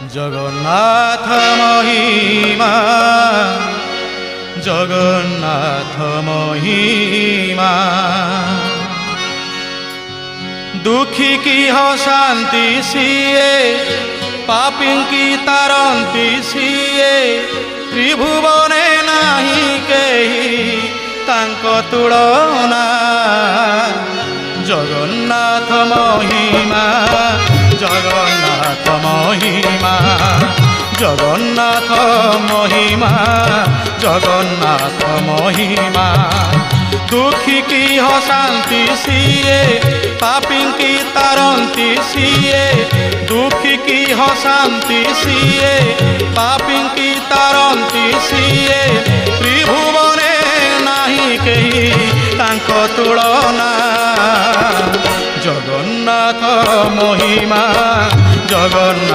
জগন্নাথ মহিমা, জগন্নাথ মহিমা। দুঃখী কি হসান্তি সিয়ে, পাপী কি তারন্তি সিয়ে। ত্রিভুবনে নাহি কেহি তাঙ্ক তুলনা। জগন্নাথ মহিমা, জগন্নাথ মহিমা, জগন্নাথ মহিমা, জগন্নাথ মহিমা। দুঃখী কি হসান্তি সিয়ে, পাপী কি তারন্তি সিয়ে। দুঃখী কি হসান্তি সিয়ে, পাপী কি তারন্তি সিয়ে। ত্রিভুবনে নাহি কেহি তাঙ্ক তুলনা। জগন্নাথ মহিমা, জগন্নাথ